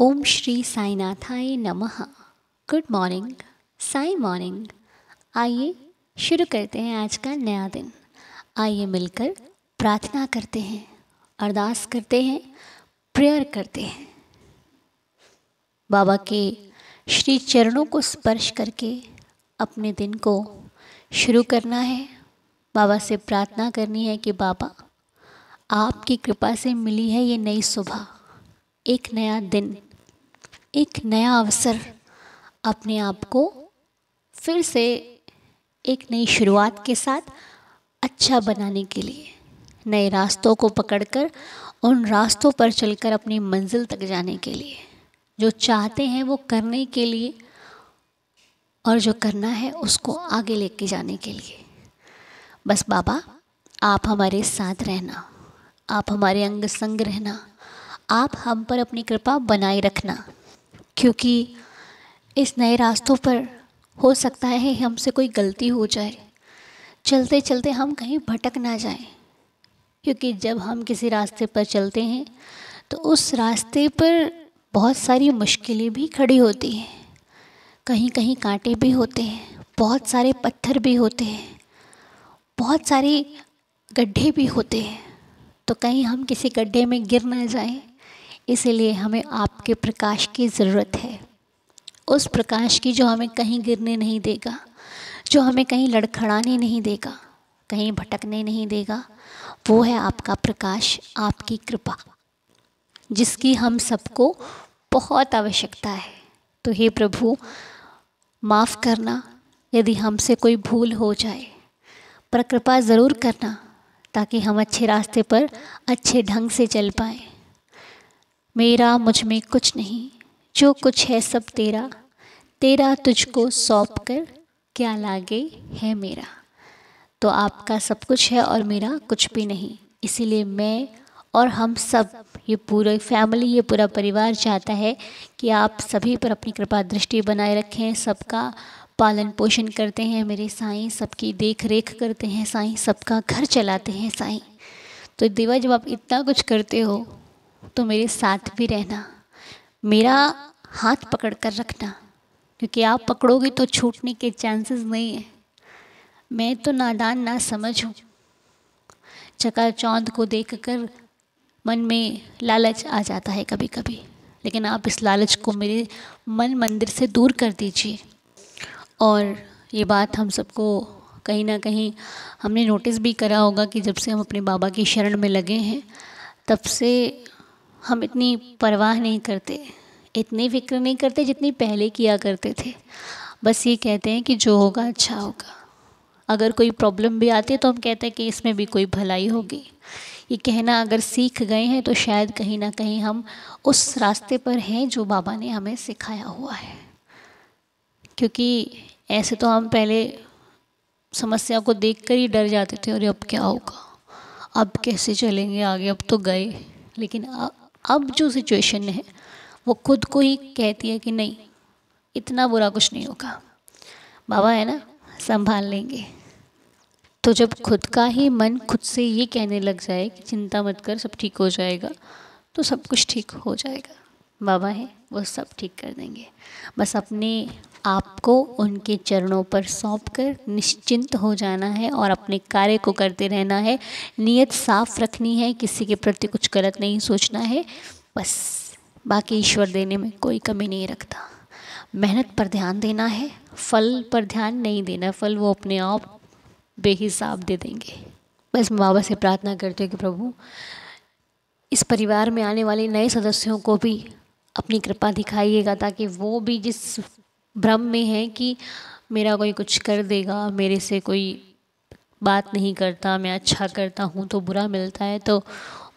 ओम श्री साईनाथाय नमः। Good morning, Sai morning. आइए शुरू करते हैं आज का नया दिन। आइए मिलकर प्रार्थना करते हैं, अरदास करते हैं, प्रेयर करते हैं। बाबा के श्री चरणों को स्पर्श करके अपने दिन को शुरू करना है। बाबा से प्रार्थना करनी है कि बाबा, आपकी कृपा से मिली है ये नई सुबह, एक नया दिन, एक नया अवसर, अपने आप को फिर से एक नई शुरुआत के साथ अच्छा बनाने के लिए, नए रास्तों को पकड़कर उन रास्तों पर चलकर अपनी मंजिल तक जाने के लिए, जो चाहते हैं वो करने के लिए, और जो करना है उसको आगे लेके जाने के लिए। बस बाबा, आप हमारे साथ रहना, आप हमारे अंग संग रहना, आप हम पर अपनी कृपा बनाए रखना, क्योंकि इस नए रास्तों पर हो सकता है हमसे कोई गलती हो जाए, चलते चलते हम कहीं भटक ना जाएं। क्योंकि जब हम किसी रास्ते पर चलते हैं तो उस रास्ते पर बहुत सारी मुश्किलें भी खड़ी होती हैं, कहीं कहीं कांटे भी होते हैं, बहुत सारे पत्थर भी होते हैं, बहुत सारे गड्ढे भी होते हैं। तो कहीं हम किसी गड्ढे में गिर ना जाएं, इसीलिए हमें आपके प्रकाश की ज़रूरत है। उस प्रकाश की जो हमें कहीं गिरने नहीं देगा, जो हमें कहीं लड़खड़ाने नहीं देगा, कहीं भटकने नहीं देगा, वो है आपका प्रकाश, आपकी कृपा, जिसकी हम सबको बहुत आवश्यकता है। तो हे प्रभु, माफ़ करना यदि हमसे कोई भूल हो जाए, पर कृपा ज़रूर करना ताकि हम अच्छे रास्ते पर अच्छे ढंग से चल पाएँ। मेरा मुझ में कुछ नहीं, जो कुछ है सब तेरा, तेरा तुझको सौंप कर क्या लागे है मेरा। तो आपका सब कुछ है और मेरा कुछ भी नहीं। इसीलिए मैं और हम सब, ये पूरी फैमिली, ये पूरा परिवार चाहता है कि आप सभी पर अपनी कृपा दृष्टि बनाए रखें, सबका पालन पोषण करते हैं मेरे साईं, सबकी देख रेख करते हैं साईं, सबका घर चलाते हैं साईं। तो देवा, जब आप इतना कुछ करते हो तो मेरे साथ भी रहना, मेरा हाथ पकड़ कर रखना, क्योंकि आप पकड़ोगे तो छूटने के चांसेस नहीं है। मैं तो नादान ना समझ हूँ, चकाचौंध को देखकर मन में लालच आ जाता है कभी कभी, लेकिन आप इस लालच को मेरे मन मंदिर से दूर कर दीजिए। और ये बात हम सबको कहीं ना कहीं हमने नोटिस भी करा होगा कि जब से हम अपने बाबा की शरण में लगे हैं, तब से हम इतनी परवाह नहीं करते, इतनी फिक्र नहीं करते जितनी पहले किया करते थे। बस ये कहते हैं कि जो होगा अच्छा होगा। अगर कोई प्रॉब्लम भी आती है तो हम कहते हैं कि इसमें भी कोई भलाई होगी। ये कहना अगर सीख गए हैं तो शायद कहीं ना कहीं हम उस रास्ते पर हैं जो बाबा ने हमें सिखाया हुआ है। क्योंकि ऐसे तो हम पहले समस्या को देखकर ही डर जाते थे, और अब क्या होगा, अब कैसे चलेंगे आगे, अब तो गए। लेकिन अब जो सिचुएशन है वो खुद को ही कहती है कि नहीं, इतना बुरा कुछ नहीं होगा, बाबा है ना, संभाल लेंगे। तो जब खुद का ही मन खुद से ये कहने लग जाए कि चिंता मत कर, सब ठीक हो जाएगा, तो सब कुछ ठीक हो जाएगा। बाबा है, वो सब ठीक कर देंगे। बस अपने आप को उनके चरणों पर सौंप कर निश्चिंत हो जाना है और अपने कार्य को करते रहना है। नीयत साफ रखनी है, किसी के प्रति कुछ गलत नहीं सोचना है। बस बाकी ईश्वर देने में कोई कमी नहीं रखता। मेहनत पर ध्यान देना है, फल पर ध्यान नहीं देना, फल वो अपने आप बेहिसाब दे देंगे। बस मैं बाबा से प्रार्थना करती हूँ कि प्रभु, इस परिवार में आने वाले नए सदस्यों को भी अपनी कृपा दिखाइएगा, ताकि वो भी जिस भ्रम में है कि मेरा कोई कुछ कर देगा, मेरे से कोई बात नहीं करता, मैं अच्छा करता हूँ तो बुरा मिलता है, तो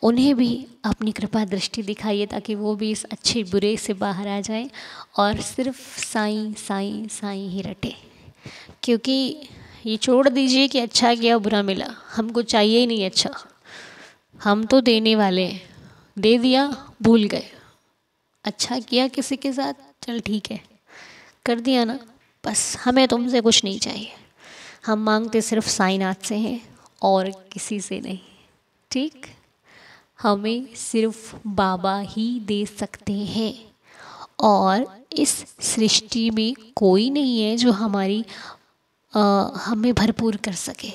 उन्हें भी अपनी कृपा दृष्टि दिखाइए, ताकि वो भी इस अच्छे बुरे से बाहर आ जाएं और सिर्फ साईं साईं साईं ही रटे। क्योंकि ये छोड़ दीजिए कि अच्छा किया बुरा मिला, हमको चाहिए ही नहीं अच्छा, हम तो देने वाले हैं, दे दिया भूल गए, अच्छा किया किसी के साथ, चल ठीक है कर दिया ना, बस हमें तुमसे कुछ नहीं चाहिए, हम मांगते सिर्फ साईनाथ से हैं और किसी से नहीं। ठीक, हमें सिर्फ बाबा ही दे सकते हैं, और इस सृष्टि में कोई नहीं है जो अ, हमें भरपूर कर सके।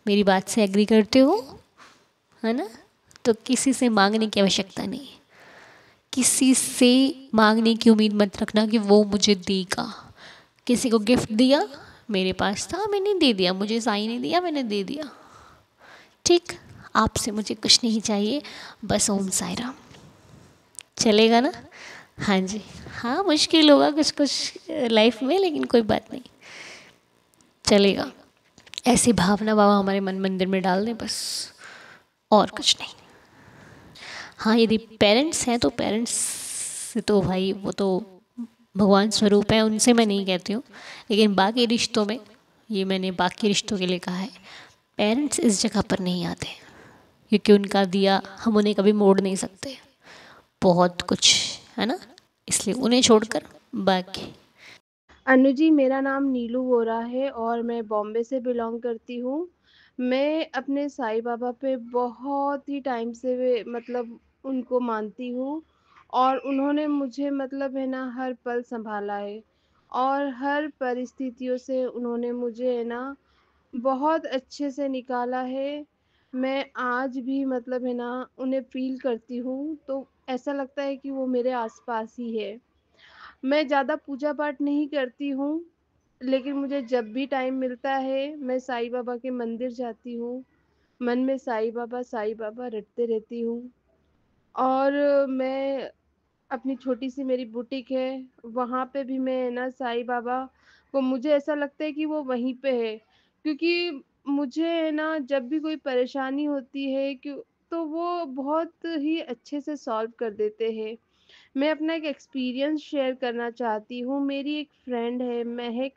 मेरी बात से एग्री करते हो, है ना? तो किसी से मांगने की आवश्यकता नहीं। किसी से मांगने की उम्मीद मत रखना कि वो मुझे देगा। किसी को गिफ्ट दिया, मेरे पास था मैंने दे दिया, मुझे साई ने दिया मैंने दे दिया। ठीक, आपसे मुझे कुछ नहीं चाहिए, बस ओम साई राम। चलेगा ना? हाँ जी। हाँ, मुश्किल होगा कुछ कुछ लाइफ में, लेकिन कोई बात नहीं, चलेगा। ऐसी भावना बाबा हमारे मन मंदिर में डाल दें बस, और कुछ नहीं। हाँ, यदि पेरेंट्स हैं तो पेरेंट्स से तो भाई वो तो भगवान स्वरूप है, उनसे मैं नहीं कहती हूँ। लेकिन बाकी रिश्तों में, ये मैंने बाकी रिश्तों के लिए कहा है, पेरेंट्स इस जगह पर नहीं आते, क्योंकि उनका दिया हम उन्हें कभी मोड़ नहीं सकते, बहुत कुछ है ना, इसलिए उन्हें छोड़कर बाकी। अनु जी, मेरा नाम नीलू वोरा है और मैं बॉम्बे से बिलॉन्ग करती हूँ। मैं अपने साईं बाबा पे बहुत ही टाइम से मतलब उनको मानती हूँ और उन्होंने मुझे मतलब है ना हर पल सँभाला है और हर परिस्थितियों से उन्होंने मुझे है ना बहुत अच्छे से निकाला है। मैं आज भी मतलब है ना उन्हें फ़ील करती हूँ, तो ऐसा लगता है कि वो मेरे आस-पास ही है। मैं ज़्यादा पूजा पाठ नहीं करती हूँ, लेकिन मुझे जब भी टाइम मिलता है, मैं साईं बाबा के मंदिर जाती हूँ। मन में साईं बाबा रटते रहती हूँ और मैं अपनी छोटी-सी मेरी बुटीक है, वहाँ पे भी मैं है ना साईं बाबा को मुझे ऐसा लगता है कि वो वहीं पे है। क्योंकि मुझे है ना जब भी कोई परेशानी होती है तो वो बहुत ही अच्छे से सॉल्व कर देते हैं। मैं अपना एक एक्सपीरियंस शेयर करना चाहती हूँ। मेरी एक फ्रेंड है महक,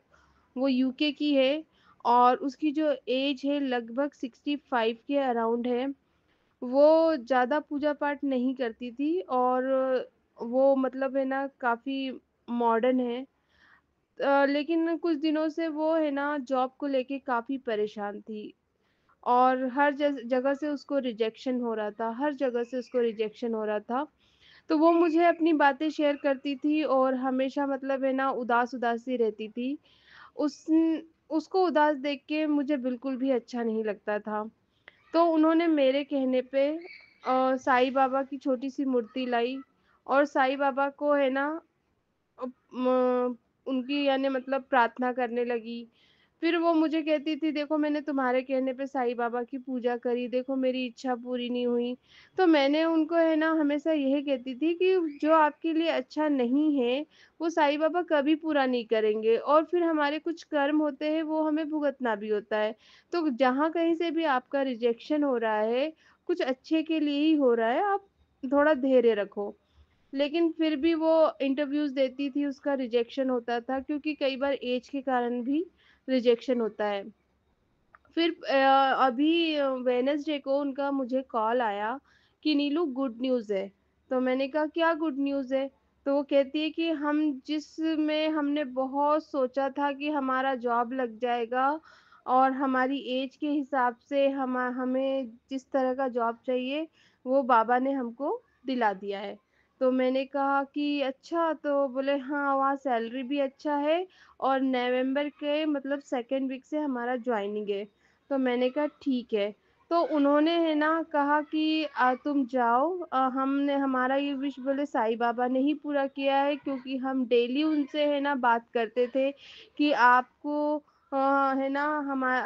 वो यूके की है और उसकी जो एज है लगभग 65 के अराउंड है। वो ज़्यादा पूजा पाठ नहीं करती थी और वो मतलब है ना काफ़ी मॉडर्न है। लेकिन कुछ दिनों से वो है ना जॉब को लेके काफ़ी परेशान थी और हर जगह से उसको रिजेक्शन हो रहा था, हर जगह से उसको रिजेक्शन हो रहा था। तो वो मुझे अपनी बातें शेयर करती थी और हमेशा मतलब है ना उदास-उदास सी रहती थी। उस उसको उदास देख के मुझे बिल्कुल भी अच्छा नहीं लगता था। तो उन्होंने मेरे कहने पे साईं बाबा की छोटी-सी मूर्ति लाई और साईं बाबा को है ना अ, म उनकी यानी मतलब प्रार्थना करने लगी। फिर वो मुझे कहती थी देखो मैंने तुम्हारे कहने पे साईं बाबा की पूजा करी, देखो मेरी इच्छा पूरी नहीं हुई। तो मैंने उनको है ना हमेशा यही कहती थी कि जो आपके लिए अच्छा नहीं है, वो साईं बाबा कभी पूरा नहीं करेंगे और फिर हमारे कुछ कर्म होते हैं वो हमें भुगतना भी होता है। तो जहाँ कहीं से भी आपका रिजेक्शन हो रहा है, कुछ अच्छे के लिए ही हो रहा है, आप थोड़ा धैर्य रखो। लेकिन फिर भी वो इंटरव्यूज़ देती थी, उसका रिजेक्शन होता था क्योंकि कई बार ऐज के कारण भी रिजेक्शन होता है। फिर अभी वेडनेसडे को उनका मुझे कॉल आया कि नीलू गुड न्यूज़ है। तो मैंने कहा क्या गुड न्यूज़ है? तो वो कहती है कि हम जिसमें हमने बहुत सोचा था कि हमारा जॉब लग जाएगा और हमारी ऐज के हिसाब से हमें जिस तरह का जॉब चाहिए, वो बाबा ने हमको दिला दिया है। तो मैंने कहा कि अच्छा, तो बोले हाँ, वहाँ सैलरी भी अच्छा है और नवंबर के मतलब सेकंड वीक से हमारा जॉइनिंग है। तो मैंने कहा ठीक है। तो उन्होंने है ना कहा कि तुम जाओ, हमने हमारा ये विश बोले साईं बाबा ने ही पूरा किया है क्योंकि हम डेली उनसे है ना बात करते थे कि आपको है ना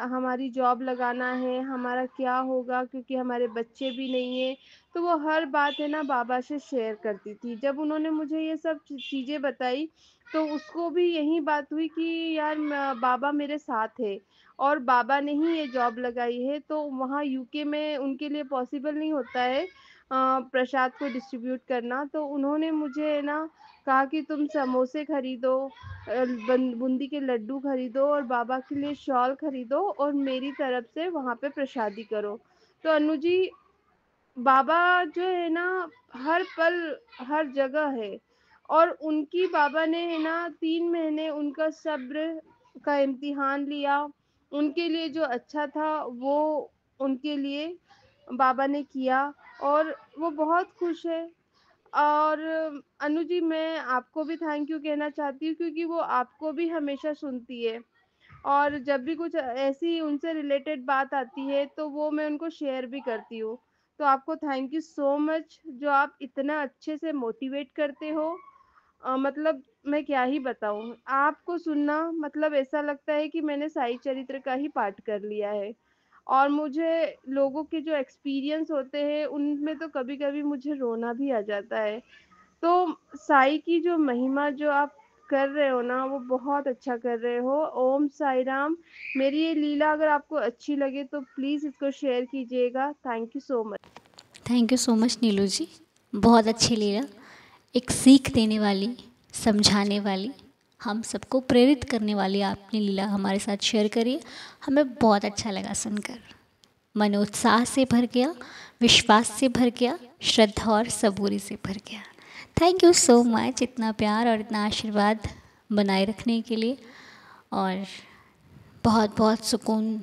हमारी जॉब लगाना है, हमारा क्या होगा क्योंकि हमारे बच्चे भी नहीं हैं। तो वो हर बात है ना बाबा से शेयर करती थी। जब उन्होंने मुझे ये सब चीज़ें बताई तो उसको भी यही बात हुई कि यार बाबा मेरे साथ है और बाबा ने ही ये जॉब लगाई है। तो वहाँ यूके में उनके लिए पॉसिबल नहीं होता है प्रसाद को डिस्ट्रीब्यूट करना। तो उन्होंने मुझे है ना कहा कि तुम समोसे खरीदो, बूंदी के लड्डू खरीदो और बाबा के लिए शॉल खरीदो और मेरी तरफ से वहाँ पे प्रसादी करो। तो अनु जी, बाबा जो है ना हर पल हर जगह है और उनकी बाबा ने है ना 3 महीने उनका सब्र का इम्तिहान लिया। उनके लिए जो अच्छा था वो उनके लिए बाबा ने किया और वो बहुत खुश है। और अनु जी, मैं आपको भी थैंक यू कहना चाहती हूँ, क्योंकि वो आपको भी हमेशा सुनती है, और जब भी कुछ ऐसी उनसे रिलेटेड बात आती है तो वो मैं उनको शेयर भी करती हूँ। तो आपको थैंक यू सो मच, जो आप इतना अच्छे से मोटिवेट करते हो। मतलब मैं क्या ही बताऊँ, आपको सुनना मतलब ऐसा लगता है कि मैंने साई चरित्र का ही पाठ कर लिया है। और मुझे लोगों के जो एक्सपीरियंस होते हैं उनमें तो कभी-कभी मुझे रोना भी आ जाता है। तो साई की जो महिमा जो आप कर रहे हो ना, वो बहुत अच्छा कर रहे हो। ओम साई राम। मेरी ये लीला अगर आपको अच्छी लगे तो प्लीज़ इसको शेयर कीजिएगा। Thank you so much. Thank you so much Neelu ji, बहुत अच्छी लीला, एक सीख देने वाली, समझाने वाली, हम सबको प्रेरित करने वाली आपने लीला हमारे साथ शेयर करी। हमें बहुत अच्छा लगा सुनकर, मन उत्साह से भर गया, विश्वास से भर गया, श्रद्धा और सबूरी से भर गया। थैंक यू सो मच इतना प्यार और इतना आशीर्वाद बनाए रखने के लिए। और बहुत बहुत सुकून,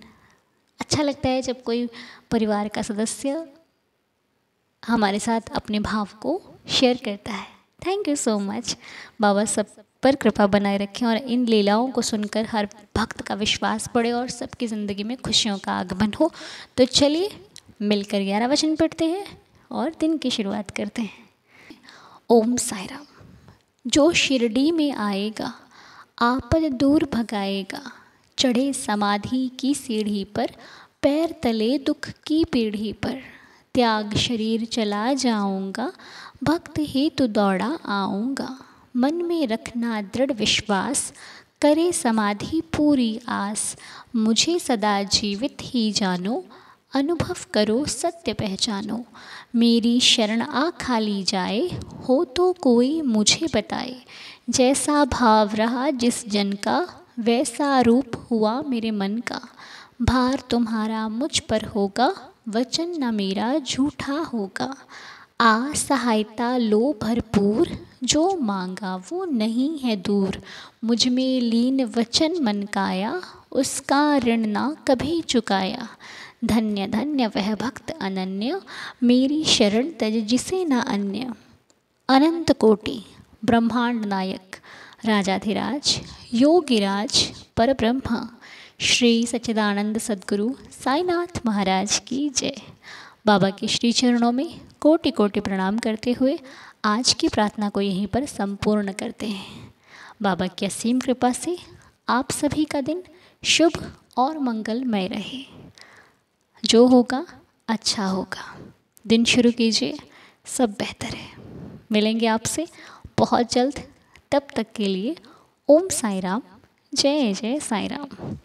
अच्छा लगता है जब कोई परिवार का सदस्य हमारे साथ अपने भाव को शेयर करता है। Thank you so much. बाबा सब पर कृपा बनाए रखें और इन लीलाओं को सुनकर हर भक्त का विश्वास बढ़े और सबकी ज़िंदगी में खुशियों का आगमन हो। तो चलिए मिलकर 11 वचन पढ़ते हैं और दिन की शुरुआत करते हैं। ओम साई राम। जो शिरडी में आएगा आपद दूर भगाएगा, चढ़े समाधि की सीढ़ी पर, पैर तले दुख की पीढ़ी पर, त्याग शरीर चला जाऊंगा, भक्त ही तो दौड़ा आऊंगा, मन में रखना दृढ़ विश्वास, करे समाधि पूरी आस, मुझे सदा जीवित ही जानो, अनुभव करो सत्य पहचानो, मेरी शरण आ खाली जाए, हो तो कोई मुझे बताए, जैसा भाव रहा जिस जन का, वैसा रूप हुआ मेरे मन का, भार तुम्हारा मुझ पर होगा, वचन न मेरा झूठा होगा, आ सहायता लो भरपूर, जो मांगा वो नहीं है दूर, मुझ में लीन वचन मन काया, उसका ऋण ना कभी चुकाया, धन्य धन्य वह भक्त अनन्य, मेरी शरण तज जिसे न अन्य, अनंत कोटि ब्रह्मांड नायक राजाधिराज योगिराज परब्रह्म श्री सच्चिदानंद सद्गुरु साईनाथ महाराज की जय। बाबा के श्री चरणों में कोटि कोटि प्रणाम करते हुए आज की प्रार्थना को यहीं पर संपूर्ण करते हैं। बाबा की असीम कृपा से आप सभी का दिन शुभ और मंगलमय रहे। जो होगा अच्छा होगा। दिन शुरू कीजिए, सब बेहतर है। मिलेंगे आपसे बहुत जल्द। तब तक के लिए ओम साई राम, जय जय साई राम।